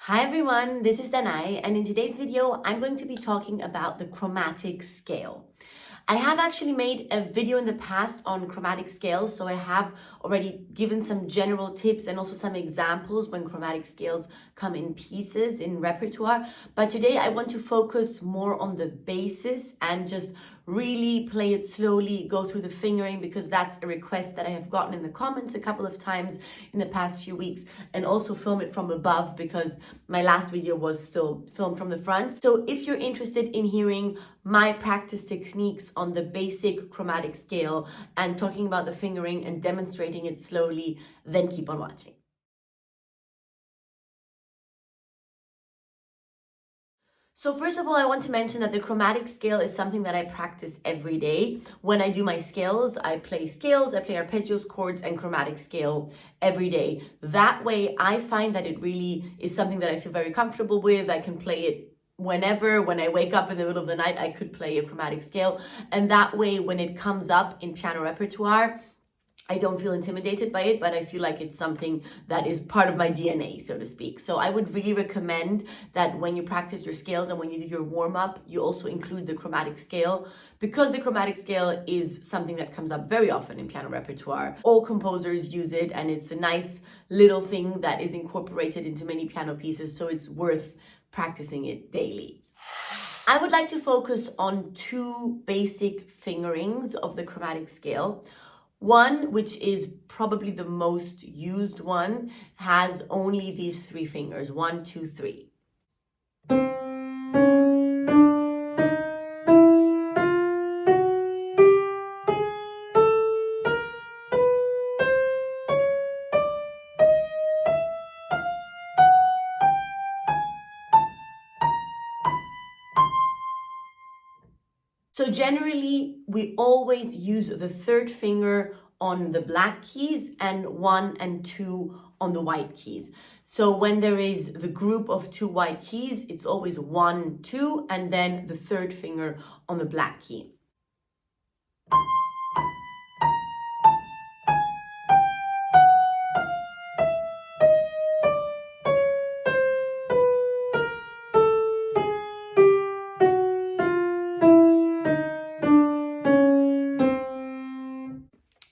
Hi everyone, this is Danai, and in today's video I'm going to be talking about the chromatic scale. I have actually made a video in the past on chromatic scales, so I have already given some general tips and also some examples when chromatic scales come in pieces in repertoire. But today I want to focus more on the basis and just really play it slowly, go through the fingering, because that's a request that I have gotten in the comments a couple of times in the past few weeks, and also film it from above because my last video was still filmed from the front. So if you're interested in hearing my practice techniques on the basic chromatic scale and talking about the fingering and demonstrating it slowly, then keep on watching. So first of all, I want to mention that the chromatic scale is something that I practice every day. When I do my scales, I play arpeggios, chords, and chromatic scale every day. That way, I find that it really is something that I feel very comfortable with. I can play it whenever. When I wake up in the middle of the night, I could play a chromatic scale. And that way, when it comes up in piano repertoire, I don't feel intimidated by it, but I feel like it's something that is part of my DNA, so to speak. So I would really recommend that when you practice your scales and when you do your warm-up, you also include the chromatic scale, because the chromatic scale is something that comes up very often in piano repertoire. All composers use it, and it's a nice little thing that is incorporated into many piano pieces, so it's worth practicing it daily. I would like to focus on two basic fingerings of the chromatic scale. One, which is probably the most used one, has only these three fingers, 1, 2, 3. So generally, we always use the third finger on the black keys and 1 and 2 on the white keys. So when there is the group of two white keys, it's always 1, 2, and then the third finger on the black key.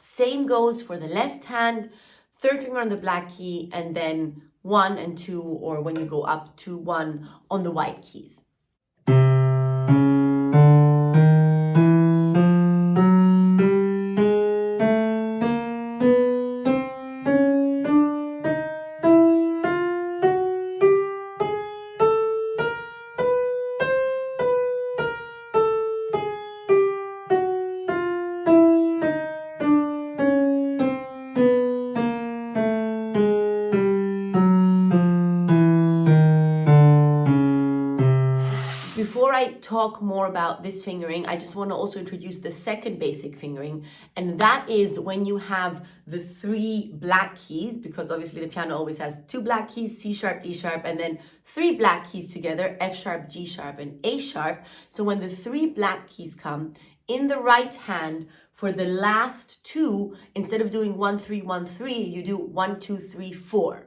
Same goes for the left hand, third finger on the black key, and then 1 and 2, or when you go up to 1 on the white keys. Before I talk more about this fingering, I just want to also introduce the second basic fingering, and that is when you have the three black keys, because obviously the piano always has two black keys, C sharp, D sharp, and then three black keys together, F sharp, G sharp, and A sharp. So when the three black keys come in the right hand, for the last two, instead of doing 1, 3, 1, 3, you do 1, 2, 3, 4.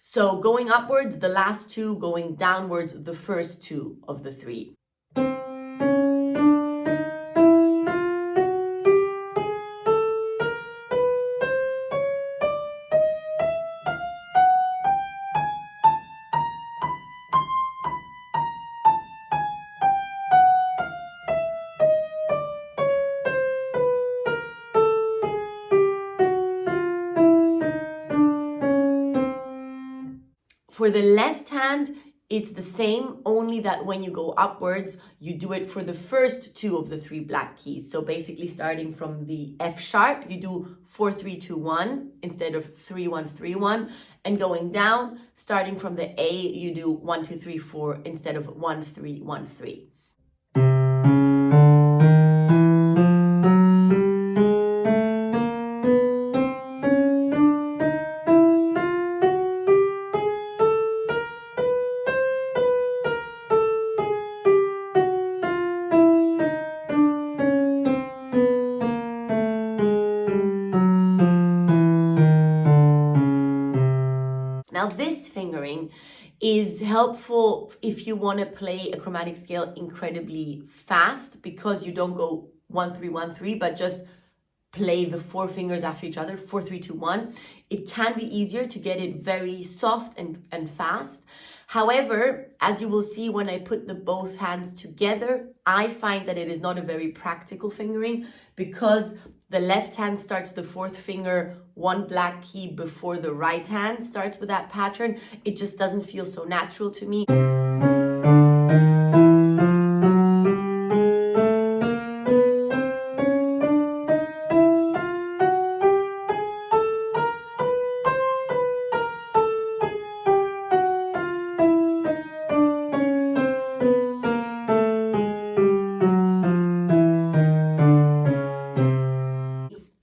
So going upwards, the last two, going downwards, the first two of the three. For the left hand, it's the same, only that when you go upwards, you do it for the first two of the three black keys. So basically starting from the F sharp, you do 4, 3, 2, 1 instead of 3, 1, 3, 1. And going down, starting from the A, you do 1, 2, 3, 4 instead of 1, 3, 1, 3. Now this fingering is helpful if you want to play a chromatic scale incredibly fast, because you don't go 1 3 1 3, but just play the 4 fingers after each other, 4 3 2 1. It can be easier to get it very soft and fast. However, as you will see when I put the both hands together, I find that it is not a very practical fingering, because the left hand starts the 4th finger 1 black key before the right hand starts with that pattern. It just doesn't feel so natural to me.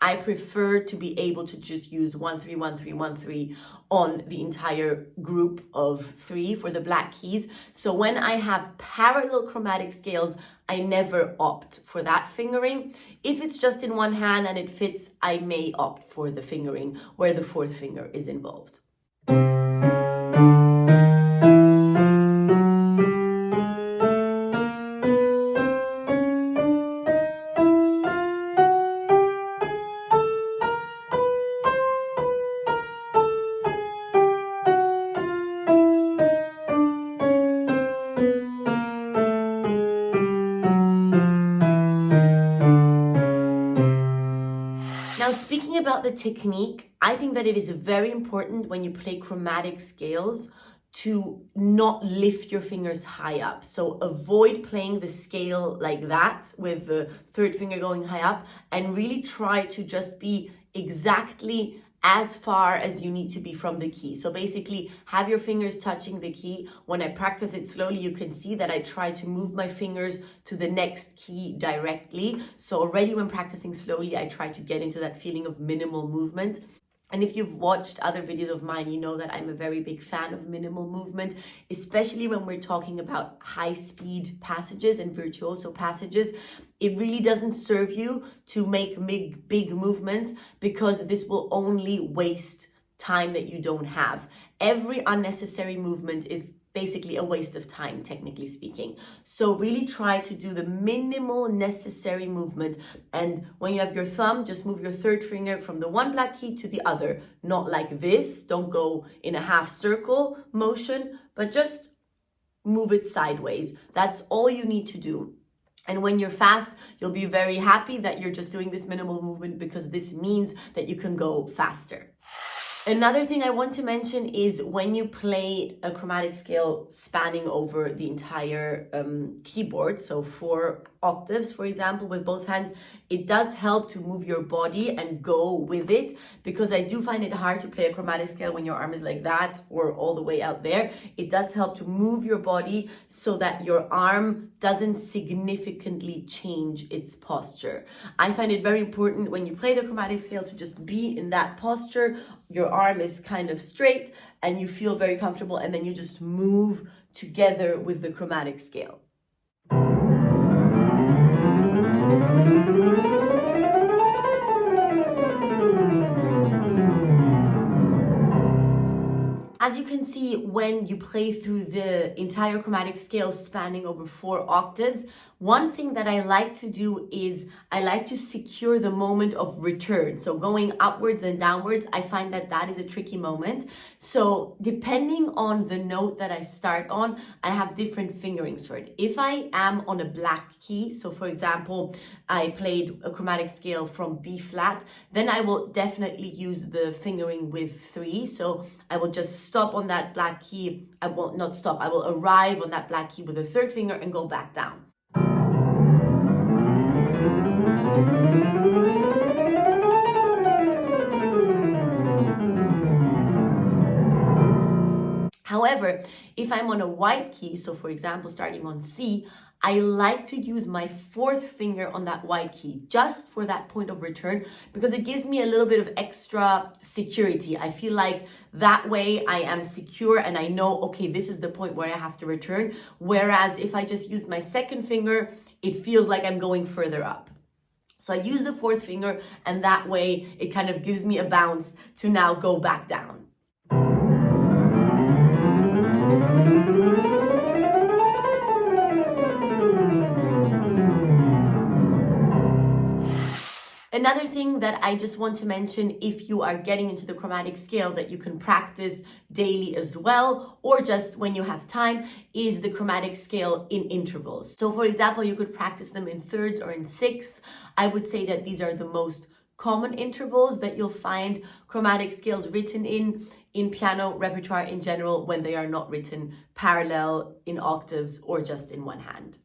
I prefer to be able to just use 1 3 1 3 1 3 on the entire group of 3 for the black keys. So when I have parallel chromatic scales, I never opt for that fingering. If it's just in one hand and it fits, I may opt for the fingering where the 4th finger is involved. Now, speaking about the technique, I think that it is very important when you play chromatic scales to not lift your fingers high up. So avoid playing the scale like that with the 3rd finger going high up, and really try to just be exactly as far as you need to be from the key. So basically have your fingers touching the key. When I practice it slowly, you can see that I try to move my fingers to the next key directly. So already when practicing slowly, I try to get into that feeling of minimal movement. And if you've watched other videos of mine, you know that I'm a very big fan of minimal movement, especially when we're talking about high-speed passages and virtuoso passages. It really doesn't serve you to make big movements, because this will only waste time that you don't have. Every unnecessary movement is basically a waste of time, technically speaking. So really try to do the minimal necessary movement. And when you have your thumb, just move your 3rd finger from the 1 black key to the other. Not like this. Don't go in a half circle motion, but just move it sideways. That's all you need to do. And when you're fast, you'll be very happy that you're just doing this minimal movement, because this means that you can go faster. Another thing I want to mention is when you play a chromatic scale spanning over the entire keyboard, so 4 octaves, for example, with both hands, it does help to move your body and go with it, because I do find it hard to play a chromatic scale when your arm is like that or all the way out there. It does help to move your body so that your arm doesn't significantly change its posture. I find it very important when you play the chromatic scale to just be in that posture. Your arm is kind of straight and you feel very comfortable, and then you just move together with the chromatic scale. As you can see, when you play through the entire chromatic scale spanning over 4 octaves, one thing that I like to do is I like to secure the moment of return. So going upwards and downwards, I find that that is a tricky moment. So depending on the note that I start on, I have different fingerings for it. If I am on a black key, so for example, I played a chromatic scale from B flat, then I will definitely use the fingering with 3. So I will just stop on that black key. I will not stop. I will arrive on that black key with a 3rd finger and go back down. However, if I'm on a white key, so for example, starting on C, I like to use my 4th finger on that white key just for that point of return, because it gives me a little bit of extra security. I feel like that way I am secure and I know, okay, this is the point where I have to return. Whereas if I just use my 2nd finger, it feels like I'm going further up. So I use the 4th finger, and that way it kind of gives me a bounce to now go back down. Another thing that I just want to mention, if you are getting into the chromatic scale that you can practice daily as well, or just when you have time, is the chromatic scale in intervals. So for example, you could practice them in thirds or in sixths. I would say that these are the most common intervals that you'll find chromatic scales written in piano repertoire in general, when they are not written parallel in octaves or just in one hand.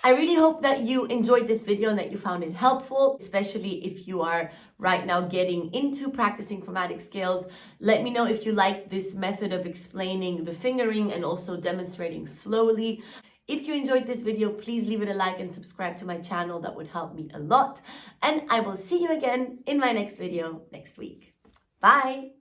I really hope that you enjoyed this video and that you found it helpful, especially if you are right now getting into practicing chromatic scales. Let me know if you like this method of explaining the fingering and also demonstrating slowly. If you enjoyed this video, please leave it a like and subscribe to my channel. That would help me a lot. And I will see you again in my next video next week. Bye!